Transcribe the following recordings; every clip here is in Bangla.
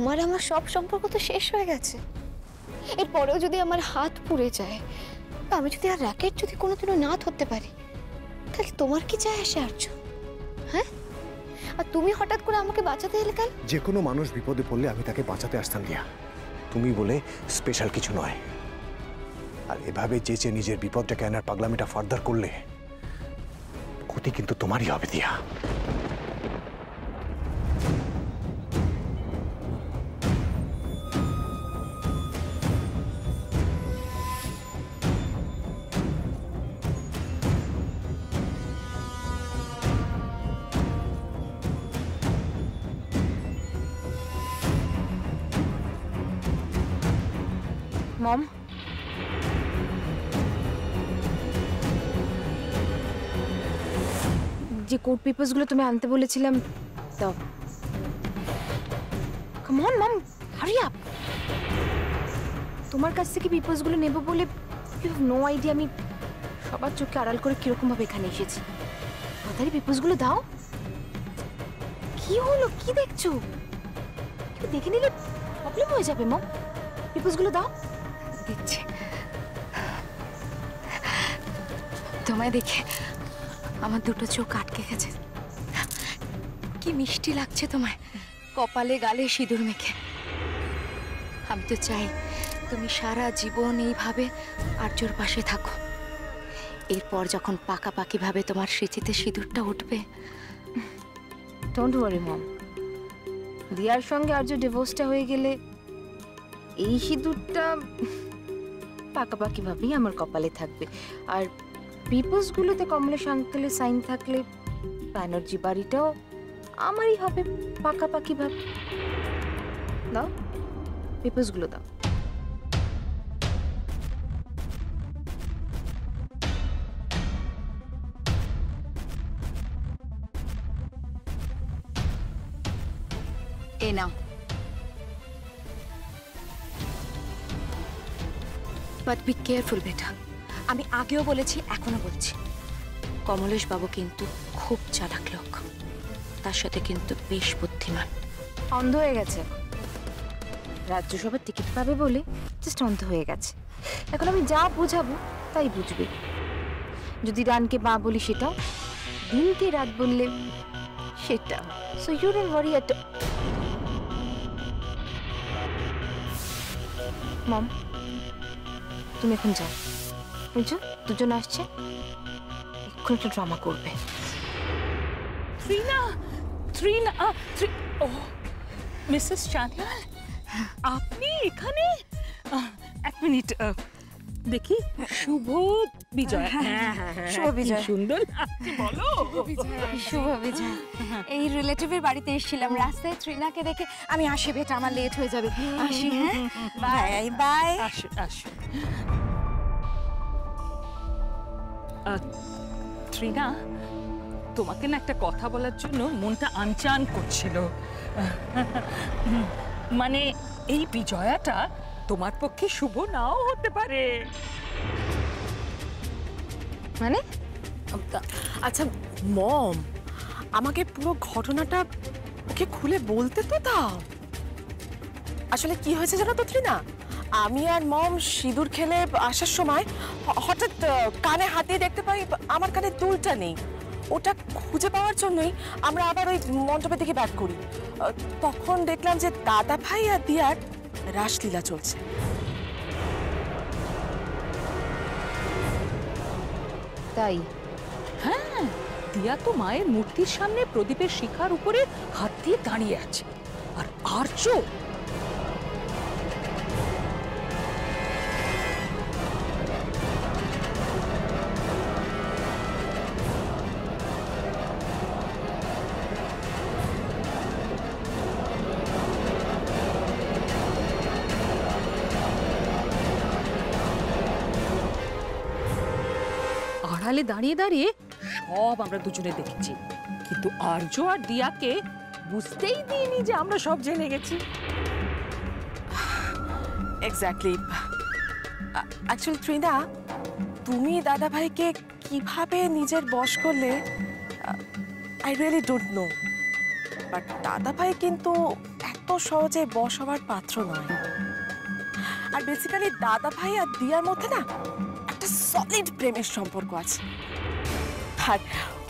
তোমার আমার সব সম্পর্ক তো শেষ হয়ে গেছে। এরপরেও যদি আমার হাত পুড়ে যায়, আমি যদি আর র্যাকেট যদি কোনোদিনও না ধরতে পারি, তাহলে তোমার কি যায় আসে আর্য? হ্যাঁ, আর তুমি হঠাৎ করে আমাকে বাঁচাতে এলে কেন? যে কোনো মানুষ বিপদে পড়লে আমি তাকে বাঁচাতে আসতাম দিয়া, তুমি বলে স্পেশাল কিছু নয়। আর এভাবে চেঁচে নিজের বিপদটাকে আনার পাগলামিটা ফার্দার করলে ক্ষতি কিন্তু তোমারই হবে দিয়া। মম, যে কোর্ট পেপারস গুলো তুমি আনতে বলেছিলাম দাও। Come on mom, hurry up. তোমার কাছ থেকে পেপারস গুলো নেব বলে ইউ হ্যাভ নো আইডিয়া আমি সবার চোখে আড়াল করে কিরকম ভাবে এখানে এসেছি। তাড়াতাড়ি পেপারস গুলো দাও। কি হলো, কি দেখছো? কেউ দেখে নিলে প্রবলেম হয়ে যাবে মম। পেপারস গুলো দাও। দিচ্ছে। তোমায় দেখে আমার দুটো চোখ আটকে গেছে। কি মিষ্টি লাগছে তোমায়, কপালে গালে সিঁদুর মেখে। আমি তো চাই তুমি সারা জীবন এইভাবে আর্যর পাশে থাকো। এরপর যখন পাকাপাকি ভাবে তোমার স্মৃতিতে সিঁদুরটা উঠবে। ডোন্ট ওয়ারি মম, দিয়ার সঙ্গে আর্য ডিভোর্সটা হয়ে গেলে এই সিঁদুরটা পাকাপাকি ভাবেই আমার কপালে থাকবে। আর পেপারস গুলোতে কমলেশ আঙ্কেলের সাইন থাকলে ব্যানার্জি বাড়িটাও আমারই হবে পাকাপাকি ভাবে। দাও পেপারস গুলো দাও। এ নাও। বাট বি কেয়ারফুল বেটা। আমি আগেও বলেছি, এখনো বলছি, কমলেশ বাবু কিন্তু খুব চালাক লোক, তার সাথে কিন্তু বেশ বুদ্ধিমান। অন্ধ হয়ে গেছে, রাজ্যসভার টিকিট পাবে বলে জাস্ট অন্ধ হয়ে গেছে। এখন আমি যা বোঝাবো তাই বুঝবে। যদি রানকে মা বলি সেটা, দিনকে রাত বললে সেটা। সো ইউ ডোন্ট ওয়ারি এট। মম, তুমি এখন যাও, বুঝছো? দুজন আসছে, এক্ষুনি একটা ড্রামা করবে। ত্রিনা, ত্রিনা, ও মিসেস চানিয়াল, আপনি এখানে? এক মিনিট দেখি। শুভ বিজয়। শুভ বিজয়। সুন্দর লাগছে, বলো। শুভ বিজয়। এই রিলেটিভের বাড়িতে এসেছিলাম, রাস্তায় ত্রিনাকে দেখে আমি আসি বেটা, আমার লেট হয়ে যাবে। আসি। হ্যাঁ, বাই বাই। আসুন আসুন। ত্রিনা, তোমাকে না একটা কথা বলার জন্য মনটা আনচান করছিল। মানে এই বিজয়াটা তোমার পক্ষে শুভ নাও হতে পারে। মানে? আচ্ছা মম, আমাকে পুরো ঘটনাটা ওকে খুলে বলতে তো দাও। আসলে কি হয়েছে জানো তো ত্রিনা, আমি আর মম সিঁদুর খেলে আসার সময় হঠাৎ কানে হাত দিয়ে দেখতে পাই আমার কানে দুলটা নেই। ওটা খুঁজে পাওয়ার জন্যই আমরা আবার ওই মণ্ডপের দিকে ব্যাক করি। তখন দেখলাম যে দাদা ভাই আর দিয়ার রাসলীলা চলছে। তাই? হ্যাঁ, দিয়া তো মায়ের মূর্তির সামনে প্রদীপের শিখার উপরে হাত দিয়ে দাঁড়িয়ে আছে। আর আর্য আড়ালে দাঁড়িয়ে দাঁড়িয়ে সব আমরা দুজনে দেখেছি, কিন্তু আর্য আর দিয়াকে বুঝতেই দিইনি যে আমরা সব জেনে গেছি। এক্স্যাক্টলি। অ্যাকচুয়ালি ত্রিনা, তুমি দাদা ভাইকে কিভাবে নিজের বশ করলে I really don't know. But দাদা ভাই কিন্তু এত সহজে বশ হওয়ার পাত্র নয়। আর বেসিক্যালি দাদা ভাই আর দিয়ার মধ্যে না একটা সলিড প্রেমের সম্পর্ক আছে। আর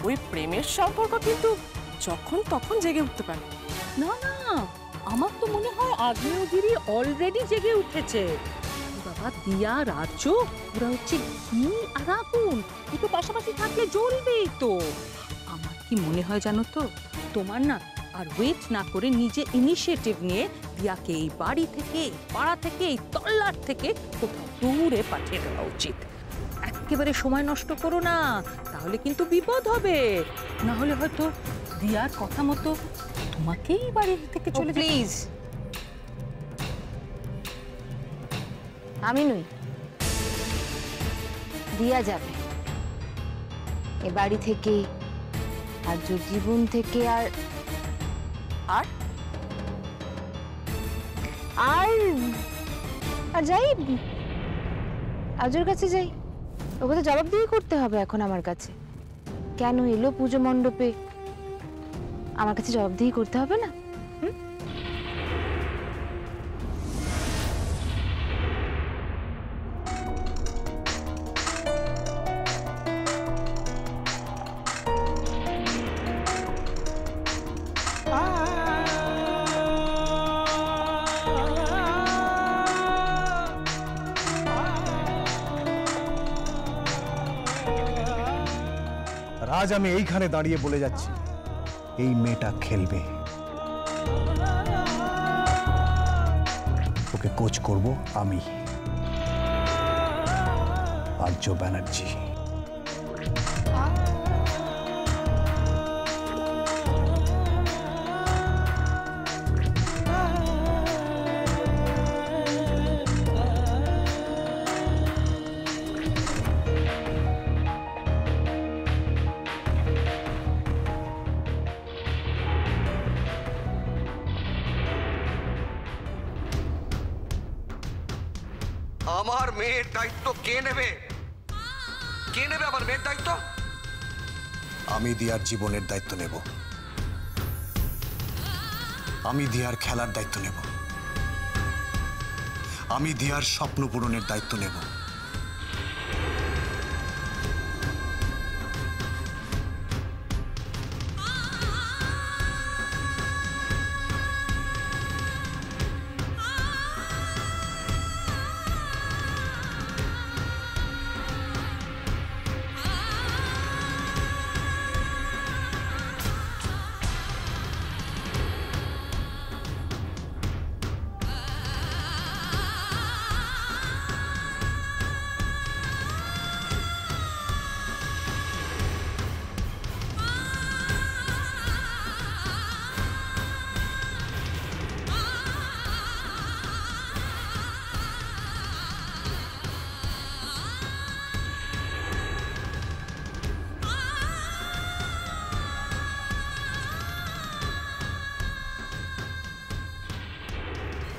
ওই প্রেমের সম্পর্ক কিন্তু যখন তখন জেগে উঠতে পারে। না না, আমার তো মনে হয় আগ্নেয়গিরি অলরেডি জেগে উঠেছে। বাবা, দিয়া রাজ্য ওরা হচ্ছে ঘি আর আগুন, দুটো পাশাপাশি থাকলে জ্বলবেই তো। আমার কি মনে হয় জানো তো, তোমার না আর ওয়েট না করে নিজে ইনিশিয়েটিভ নিয়ে দিয়াকে এই বাড়ি থেকে, এই পাড়া থেকে, এই তল্লাট থেকে কোথাও দূরে পাঠিয়ে দেওয়া উচিত। একেবারে সময় নষ্ট করো না, তাহলে কিন্তু বিপদ হবে। না হলে হয়তো দিয়ার কথা মতো তোমাকেই বাড়ি থেকে চলে যেতে। প্লিজ, আমি নই, দিয়া যাবে এ বাড়ি থেকে, আর জীবন থেকে। আর আর আর আর যাই, আজুর কাছে যাই। ওকে তো জবাবদিহি করতে হবে এখন আমার কাছে। কেন এলো পুজো মণ্ডপে, আমার কাছে জবাবদিহি করতে হবে না? আজ আমি এইখানে দাঁড়িয়ে বলে যাচ্ছি, এই মেয়েটা খেলবে। ওকে কোচ করব আমি, আর্য ব্যানার্জি। আমার মেয়ের দায়িত্ব কে নেবে? কে নেবে আমার মেয়ের দায়িত্ব? আমি দিয়ার জীবনের দায়িত্ব নেব, আমি দিয়ার খেলার দায়িত্ব নেব, আমি দিয়ার স্বপ্ন পূরণের দায়িত্ব নেব।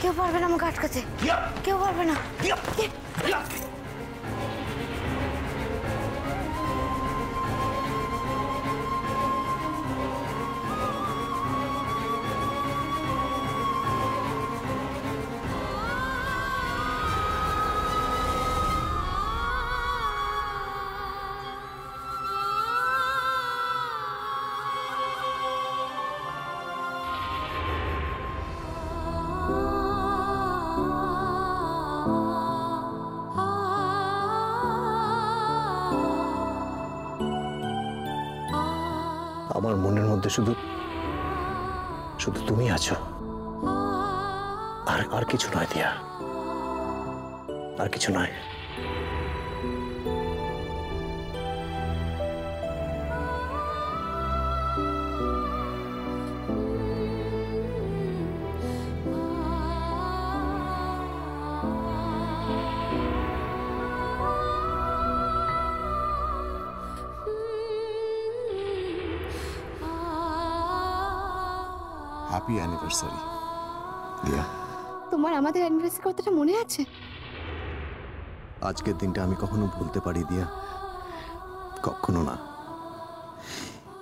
কেউ পারবে না আমাকে আটকাতে, কেউ পারবে না। আমার মনের মধ্যে শুধু শুধু তুমি আছো, আর কিছু নয় দিয়া, আর কিছু নয়। হ্যাপি অ্যানিভার্সারি দিয়া। তোমার আমাদের অ্যানিভার্সারি কথাটা মনে আছে? আজকের দিনটা আমি কখনো ভুলতে পারি দিয়া? কখনো না।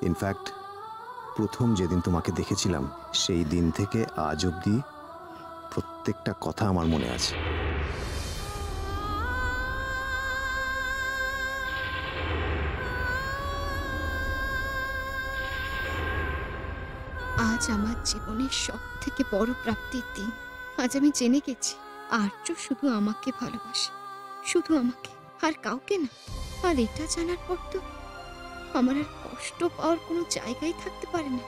ইনফ্যাক্ট প্রথম যেদিন তোমাকে দেখেছিলাম সেই দিন থেকে আজ অবধি প্রত্যেকটা কথা আমার মনে আছে। আজ আমার জীবনের সব থেকে বড় প্রাপ্তির দিন। আজ আমি জেনে গেছি আর্য শুধু আমাকে ভালোবাসে, শুধু আমাকে, আর কাউকে না। আর এটা জানার পর তো আমার আর কষ্ট পাওয়ার কোনো জায়গায় থাকতে পারে না।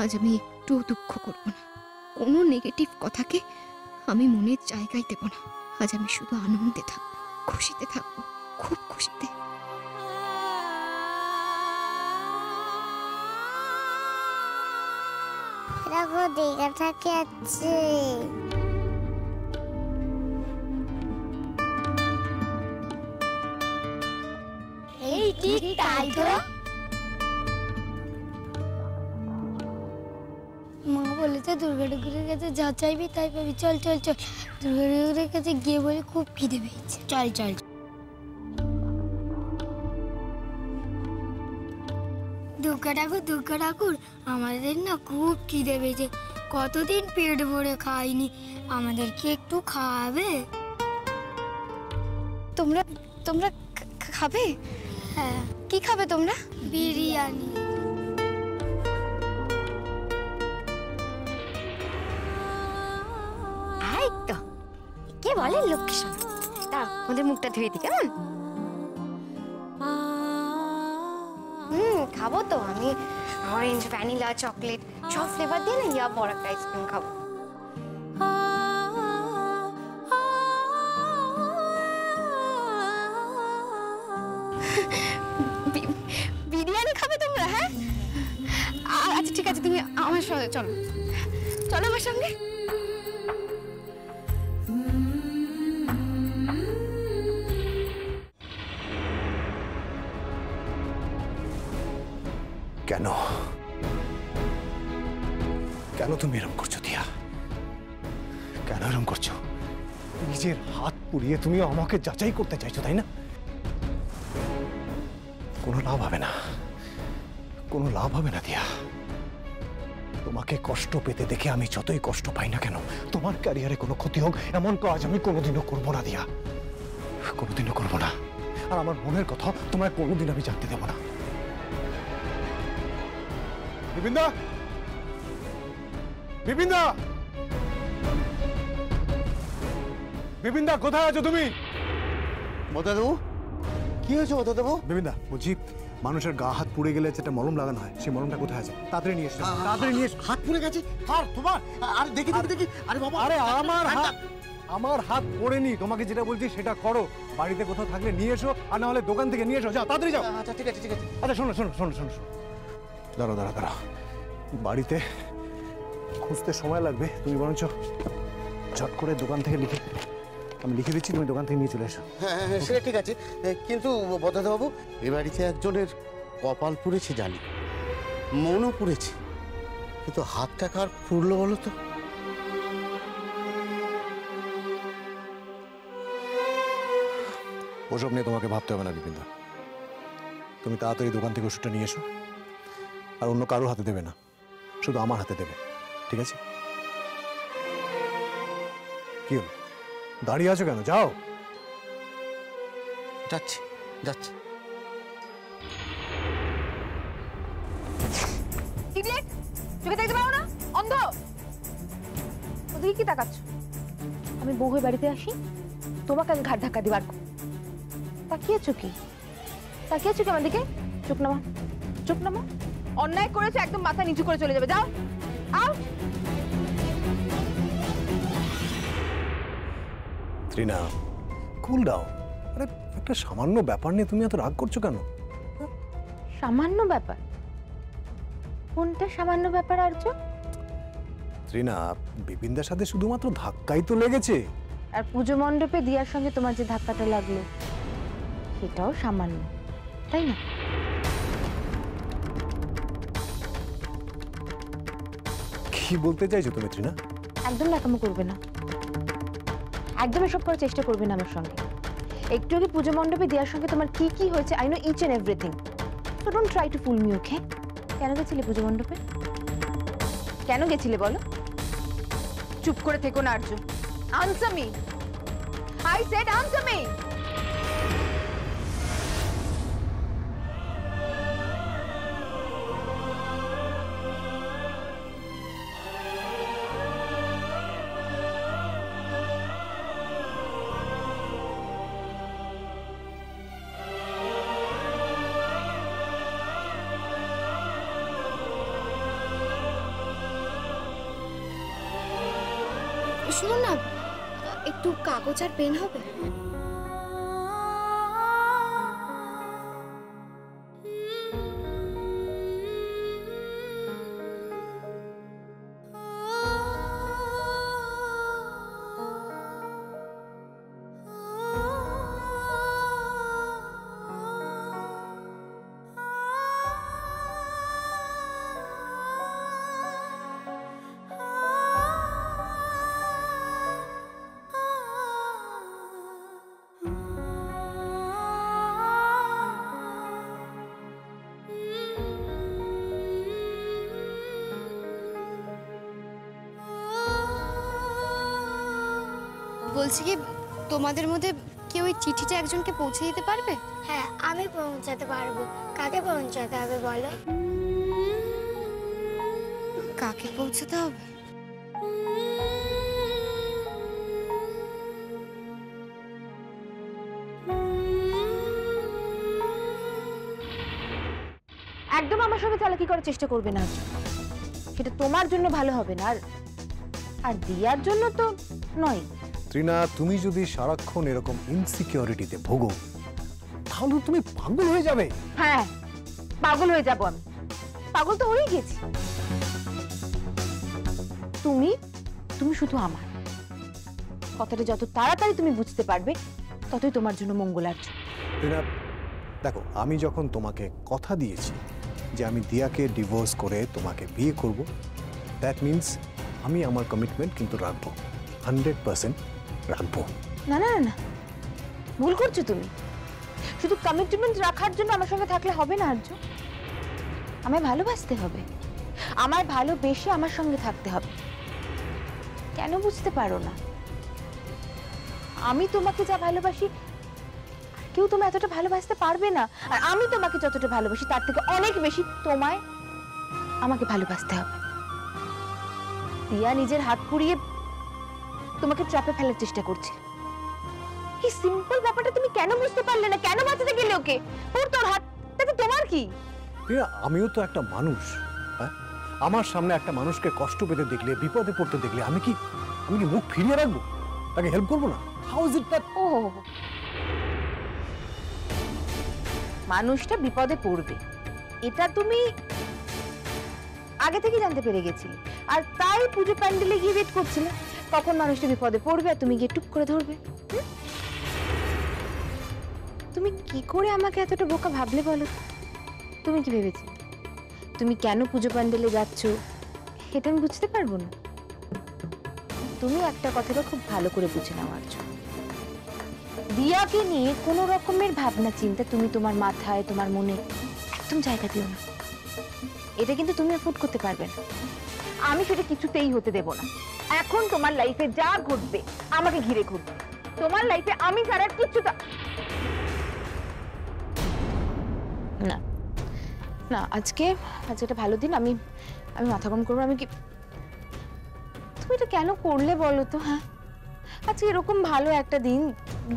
আজ আমি একটুও দুঃখ করব না, কোনো নেগেটিভ কথাকে আমি মনের জায়গায় দেব না। আজ আমি শুধু আনন্দে থাকবো, খুশিতে থাকবো, খুব খুশিতে। দেখো দীঘাটা কে আছে। এই ঠিক তাই তো। মা বলেছে দুর্গা ঠাকুরের কাছে যা চাইবি তাই পাবি। চল চল চল, দুর্গা ঠাকুরের কাছে গিয়ে বলে খুব খিদে পেয়েছে। চল চল। দুর্গা ঠাকুর আমাদের না খুব খিদে পেয়েছে, কতদিন পেট ভরে খাইনি, আমাদেরকে একটু খাওয়াবে? তোমরা তোমরা খাবে? হ্যাঁ। কি খাবে তোমরা? বিরিয়ানি। এই তো কে বলে লক্ষ্মী সোনা। দাও আমাদের মুখটা ধুয়ে দি কেমন? খাবো তো আমি। অরেঞ্জ, ভ্যানিলা, চকলেট সব ফ্লেভার দিয়ে না ইয়া বড় একটা আইসক্রিম খাবো। বিরিয়ানি খাবে তোমরা? হ্যাঁ আচ্ছা ঠিক আছে, তুমি আমার সঙ্গে চলো, চলো আমার সঙ্গে। কেন কেন তুমি এরকম করছো দিয়া? কেন এরকম করছো? নিজের হাত পুড়িয়ে তুমি আমাকে যাচাই করতে চাইছো, তাই না? কোনো লাভ হবে না, কোনো লাভ হবে না দিয়া। তোমাকে কষ্ট পেতে দেখে আমি যতই কষ্ট পাই না কেন, তোমার ক্যারিয়ারে কোনো ক্ষতি হোক এমন কাজ আমি কোনোদিনও করবো না দিয়া, কোনোদিনও করবো না। আর আমার মনের কথা তোমায় কোনোদিন আমি জানতে দেবো না। বিপিনদা, বিপিনদা, বিপিনদা, কোথায় আছো তুমি? মদনবাবু, কি হয়েছে মদনবাবু? বিপিনদা, বলছি মানুষের গা হাত পুড়ে গেলে যেটা মলম লাগানো হয়, সেই মলমটা কোথায় আছে? তাড়াতাড়ি নিয়ে এসো, তাড়াতাড়ি নিয়ে এসো। হাত পুড়ে গেছে? আর তোমার? আরে দেখি দেখি দেখি। আরে বাবা, আরে আমার হাত পড়েনি। তোমাকে যেটা বলছি সেটা করো। বাড়িতে কোথাও থাকলে নিয়ে এসো, আর না হলে দোকান থেকে নিয়ে এসো। যাও, তাড়াতাড়ি যাও। আচ্ছা ঠিক আছে ঠিক আছে। আচ্ছা শোনো শোনো শোনো শোনো শোনো, দাঁড়াও দাঁড়াও দাঁড়াও, বাড়িতে খুঁজতে সময় লাগবে। তুমি বরঞ্চ ঝট করে দোকান থেকে আমি লিখে দিচ্ছি, তুমি দোকান থেকে নিয়ে চলে এসো। হ্যাঁ হ্যাঁ সেটা ঠিক আছে, কিন্তু মদনবাবু এ বাড়িতে একজনের কপাল পুড়েছে জানি, মনও পুড়েছে, কিন্তু হাতটা কার পুড়লো বলো তো? ওসব নিয়ে তোমাকে ভাবতে হবে না বিপিনদা। তুমি তাড়াতাড়ি দোকান থেকে ওষুধটা নিয়ে এসো, আর অন্য কারোর হাতে দেবে না, শুধু আমার হাতে দেবে, ঠিক আছে? কি হলো, দাঁড়িয়ে আছো কেন? যাও। যাচ্ছি যাচ্ছি। চোখে দেখতে পাও না? অন্ধ? ওদিকে কি তাকাচ্ছ? আমি বউ হয়ে বাড়িতে আসি, তোমাকে আমি ঘাট ধাক্কা দিবার। তাকিয়েছো কি? তাকিয়েছো কি আমার দিকে? চোখ নামা, চোখ নামা। অন্যায় করেছো, একদম মাথা নিচু করে চলে যাবে। যাও, আউট। Trina, cool down. আরে একটা সামান্য ব্যাপার নিয়ে তুমি এত রাগ করছো কেন? সামান্য ব্যাপার? কোনটা সামান্য ব্যাপার আর্য? ত্রিনা, বিপিনদার সাথে শুধুমাত্র ধাক্কাই তো লেগেছে। আর পুজো মণ্ডপে দিয়ার সঙ্গে তোমার যে ধাক্কাটা লাগলো সেটাও সামান্য, তাই না? কি বলতে চাইছো তুমি ত্রিনা? একদম ন্যাকামো করবে না, একদম এসব করার চেষ্টা করবে না আমার সঙ্গে। একটু আগে পুজো মণ্ডপে দিয়ার সঙ্গে তোমার কি কি হয়েছে I know each and everything, so don't try to fool me, okay? কেন গেছিলে পুজো মণ্ডপে? কেন গেছিলে বলো? চুপ করে থেকো না Arya. Answer me, I said answer me. শুনুন না, একটু কাগজ আর পেন হবে? বলছি কি, তোমাদের মধ্যে কেউ ওই চিঠিটা একজনকে পৌঁছে দিতে পারবে? হ্যাঁ, আমি পৌঁছাতে পারবো। কাকে পৌঁছাতে হবে বলো? কাকে পৌঁছাতে হবে? একদম আমার সঙ্গে চালাকি করার চেষ্টা করবে না, সেটা তোমার জন্য ভালো হবে না, আর দিয়ার জন্য তো নয়। ত্রিনা, তুমি যদি সারাক্ষণ এরকম ইনসিকিউরিটিতে ভোগো তাহলে তুমি পাগল হয়ে যাবে। হ্যাঁ, পাগল হয়ে যাব আমি। পাগল তো হয়ে গেছি। তুমি তুমি শুধু আমার কথাটা যত তাড়াতাড়ি তুমি বুঝতে পারবে ততই তোমার জন্য মঙ্গলার্য। ত্রিনা, দেখো, আমি যখন তোমাকে কথা দিয়েছি যে আমি দিয়াকে ডিভোর্স করে তোমাকে বিয়ে করব, দ্যাট মিন্স আমি আমার কমিটমেন্ট কিন্তু রাখবো, 100% রাখবো। না না না, ভুল করছো তুমি। শুধু কমিটমেন্ট রাখার জন্য আমার সঙ্গে থাকলে হবে না আর্য। আমায় ভালোবাসতে হবে, আমায় ভালোবেসে আমার সঙ্গে থাকতে হবে। কেন বুঝতে পারো না? আমি তোমাকে যা ভালোবাসি কেউ তোমায় এতটা ভালোবাসতে পারবে না, আর আমি তোমাকে যতটা ভালোবাসি তার থেকে অনেক বেশি তোমায় আমাকে ভালোবাসতে হবে। দিয়া নিজের হাত পুড়িয়ে তোমাকে ট্র্যাপে ফেলার চেষ্টা করছে। এই সিম্পল ব্যাপারটা তুমি কেন বুঝতে পারলে না? কেন বাঁচাতে গেলে ওকে? ওর তোর হাত, তাতে তোমার কি? আমিও তো একটা মানুষ। হ্যাঁ, আমার সামনে একটা মানুষকে কষ্ট পেতে দেখলে, বিপদে পড়তে দেখলে আমি কি মুখ ফিরিয়ে রাখবো? তাকে হেল্প করবো না? How is it that? ও, মানুষটা বিপদে পড়বে এটা তুমি আগে থেকে জানতে পেরে গেছিলে, আর তাই পুজো প্যান্ডেলে গিয়ে ওয়েট করছিলে কখন মানুষটা বিপদে পড়বে আর তুমি গিয়ে টুক করে ধরবে। তুমি কি করে আমাকে এতটা বোকা ভাবলে বলো? তুমি কি ভেবেছিলে তুমি কেন পুজো প্যান্ডেলে যাচ্ছ এটা আমি বুঝতে পারবো না? তুমি একটা কথাটা খুব ভালো করে বুঝে নাও আর্য, দিয়াকে নিয়ে কোনো রকমের ভাবনা চিন্তা তুমি তোমার মাথায়, তোমার মনে একদম জায়গা দিও না। এটা কিন্তু তুমি অ্যাফোর্ড করতে পারবে না। আমি সেটা কিছুতেই হতে দেব না। এখন তোমার লাইফে যা ঘটবে আমাকে ঘিরে ঘুরবে। তোমার লাইফে আমি ছাড়া কিচ্ছু না না। আজকে একটা ভালো দিন, আমি মাথা গরম করবো। আমি কি, তুমি এটা কেন করলে বলো তো? হ্যাঁ, আজকে এরকম ভালো একটা দিন,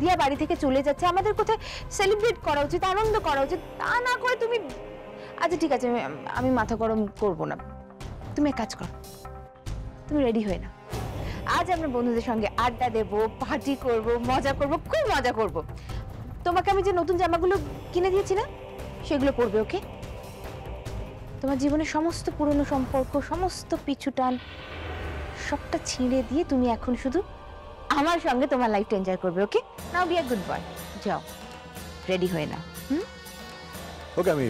দিয়া বাড়ি থেকে চলে যাচ্ছে, আমাদের কোথায় সেলিব্রেট করা উচিত, আনন্দ করা উচিত, তা না করে তুমি। আচ্ছা ঠিক আছে, আমি মাথা গরম করবো না। তুমি এক কাজ করো, তুমি রেডি হয়ে না। আজ আমরা বন্ধুদের সঙ্গে আড্ডা দেবো, পার্টি করব, মজা করব, খুব মজা করব। তোমাকে আমি যে নতুন জামাগুলো কিনে দিয়েছি না, সেগুলো পরবে, ওকে? তোমার জীবনের সমস্ত পুরনো সম্পর্ক, সমস্ত পিছুটান সবটা ছিঁড়ে দিয়ে তুমি এখন শুধু আমার সঙ্গে তোমার লাইফটা এনজয় করবে, ওকে? নাও বি আ গুড বয়, যাও রেডি হয়ে নাও। ওকে, আমি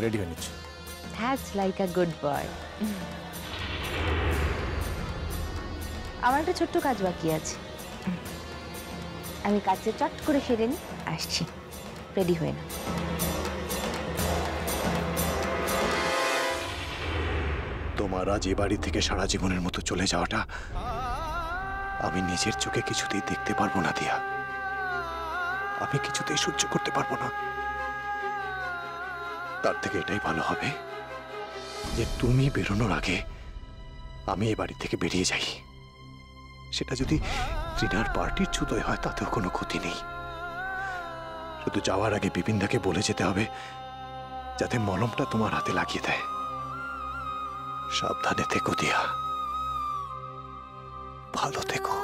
রেডি হয়ে নিচ্ছি। That's like a good boy. আমার একটা ছোট্ট কাজ বাকি আছে, আমি কাজটা চট করে সেরে নিই, আসছি। রেডি হয়ে নাও। তোমার আজ এ বাড়ি থেকে সারা জীবনের মতো চলে যাওয়াটা আমি নিজের চোখে কিছুতেই দেখতে পারবো না দিয়া। আমি কিছুতেই সহ্য করতে পারবো না। তার থেকে এটাই ভালো হবে যে তুমি বেরোনোর আগে আমি এ বাড়ি থেকে বেরিয়ে যাই। সেটা যদি ট্রিনার পার্টির ছুতোয় হয় তাতেও কোনো ক্ষতি নেই। শুধু যাওয়ার আগে বিপিনদাকে বলে যেতে হবে যাতে মলমটা তোমার হাতে লাগিয়ে দেয়। সাবধানে থেকো দিয়া, ভালো থেকো।